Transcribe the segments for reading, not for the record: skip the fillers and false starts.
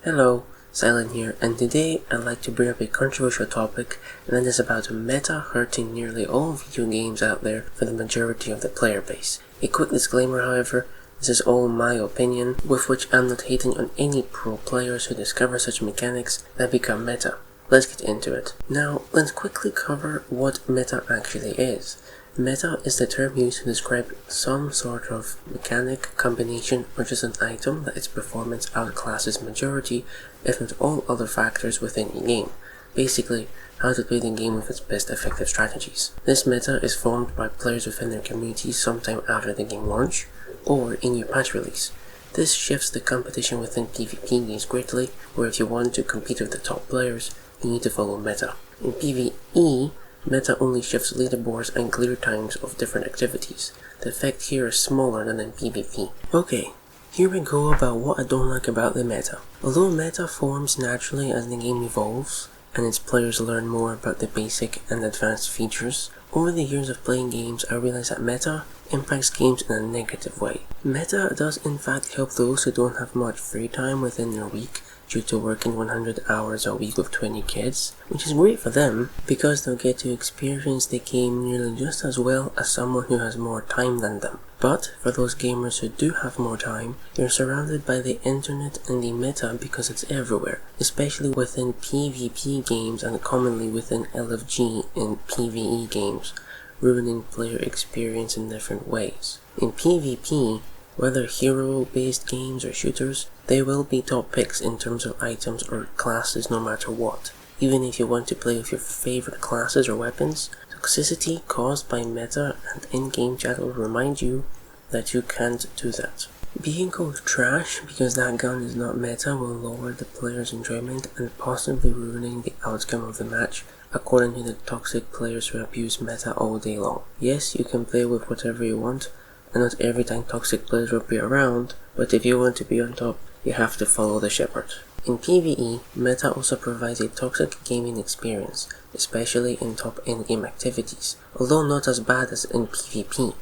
Hello, Silent here, and today I'd like to bring up a controversial topic, and that is about meta hurting nearly all video games out there for the majority of the player base. A quick disclaimer, however, this is all my opinion, with which I'm not hating on any pro players who discover such mechanics that become meta. Let's get into it. Now, let's quickly cover what meta actually is. Meta is the term used to describe some sort of mechanic, combination, or just an item that its performance outclasses majority, if not all other factors within a game. Basically, how to play the game with its best effective strategies. This meta is formed by players within their communities sometime after the game launch, or in your patch release. This shifts the competition within PvP games greatly, where if you want to compete with the top players, you need to follow meta. In PvE, meta only shifts leaderboards and clear times of different activities. The effect here is smaller than in PvP. Okay, here we go about what I don't like about the meta. Although meta forms naturally as the game evolves, and its players learn more about the basic and advanced features, over the years of playing games I realized that meta impacts games in a negative way. Meta does in fact help those who don't have much free time within their week due to working 100 hours a week with 20 kids, which is great for them because they'll get to experience the game nearly just as well as someone who has more time than them. But for those gamers who do have more time, you're surrounded by the internet and the meta because it's everywhere, especially within PvP games and commonly within LFG and PvE games, ruining player experience in different ways. In PvP, whether hero-based games or shooters, they will be top picks in terms of items or classes no matter what. Even if you want to play with your favorite classes or weapons, toxicity caused by meta and in-game chat will remind you that you can't do that. Being called trash because that gun is not meta will lower the player's enjoyment and possibly ruining the outcome of the match, according to the toxic players who abuse meta all day long. Yes, you can play with whatever you want, and not every time toxic players will be around, but if you want to be on top, you have to follow the shepherd. In PvE, meta also provides a toxic gaming experience, especially in top endgame activities, although not as bad as in PvP,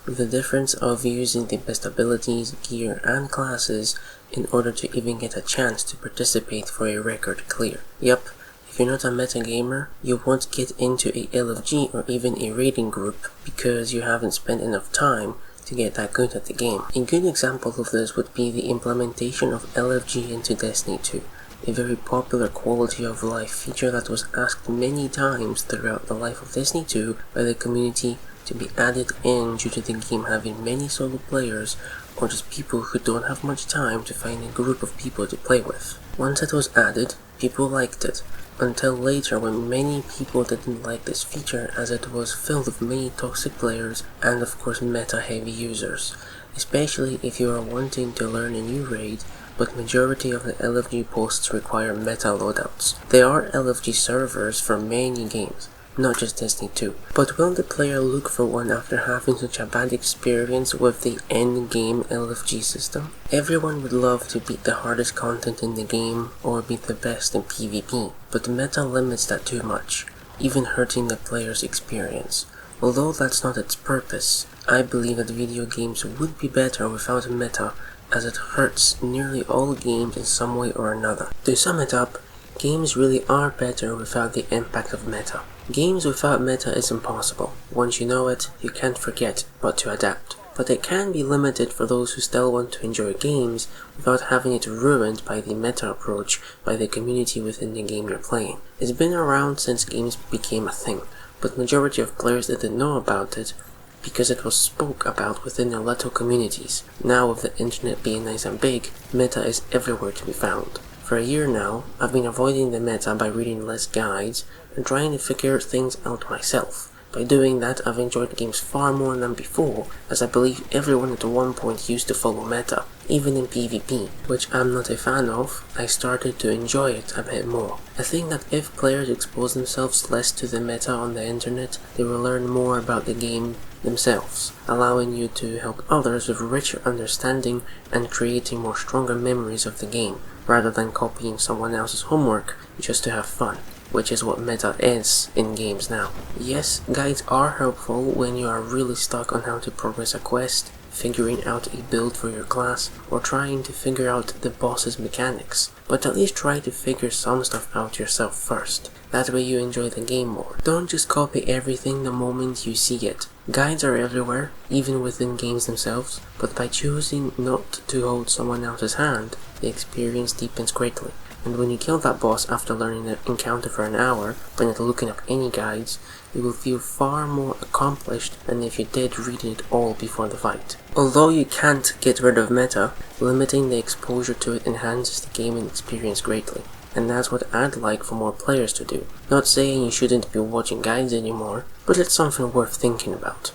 with the difference of using the best abilities, gear, and classes in order to even get a chance to participate for a record clear. Yup, if you're not a meta gamer, you won't get into a LFG or even a raiding group because you haven't spent enough time to get that good at the game. A good example of this would be the implementation of LFG into Destiny 2, a very popular quality of life feature that was asked many times throughout the life of Destiny 2 by the community to be added in due to the game having many solo players or just people who don't have much time to find a group of people to play with. Once it was added, people liked it, until later when many people didn't like this feature as it was filled with many toxic players and of course meta heavy users, especially if you are wanting to learn a new raid, but majority of the LFG posts require meta loadouts. There are LFG servers for many games, not just Destiny 2, but will the player look for one after having such a bad experience with the endgame LFG system? Everyone would love to beat the hardest content in the game or be the best in PvP, but the meta limits that too much, even hurting the player's experience. Although that's not its purpose, I believe that video games would be better without a meta, as it hurts nearly all games in some way or another. To sum it up, games really are better without the impact of meta. Games without meta is impossible. Once you know it, you can't forget but to adapt. But it can be limited for those who still want to enjoy games without having it ruined by the meta approach by the community within the game you're playing. It's been around since games became a thing, but majority of players didn't know about it because it was spoke about within their little communities. Now with the internet being nice and big, meta is everywhere to be found. For a year now, I've been avoiding the meta by reading less guides and trying to figure things out myself. By doing that, I've enjoyed games far more than before, as I believe everyone at one point used to follow meta, even in PvP, which I'm not a fan of. I started to enjoy it a bit more. I think that if players expose themselves less to the meta on the internet, they will learn more about the game themselves, allowing you to help others with richer understanding and creating more stronger memories of the game, rather than copying someone else's homework just to have fun, which is what meta is in games now. Yes, guides are helpful when you are really stuck on how to progress a quest, figuring out a build for your class, or trying to figure out the boss's mechanics, but at least try to figure some stuff out yourself first. That way you enjoy the game more. Don't just copy everything the moment you see it. Guides are everywhere, even within games themselves, but by choosing not to hold someone else's hand, the experience deepens greatly. And when you kill that boss after learning the encounter for an hour, but not looking up any guides, you will feel far more accomplished than if you did read it all before the fight. Although you can't get rid of meta, limiting the exposure to it enhances the gaming experience greatly. And that's what I'd like for more players to do. Not saying you shouldn't be watching guides anymore, but it's something worth thinking about.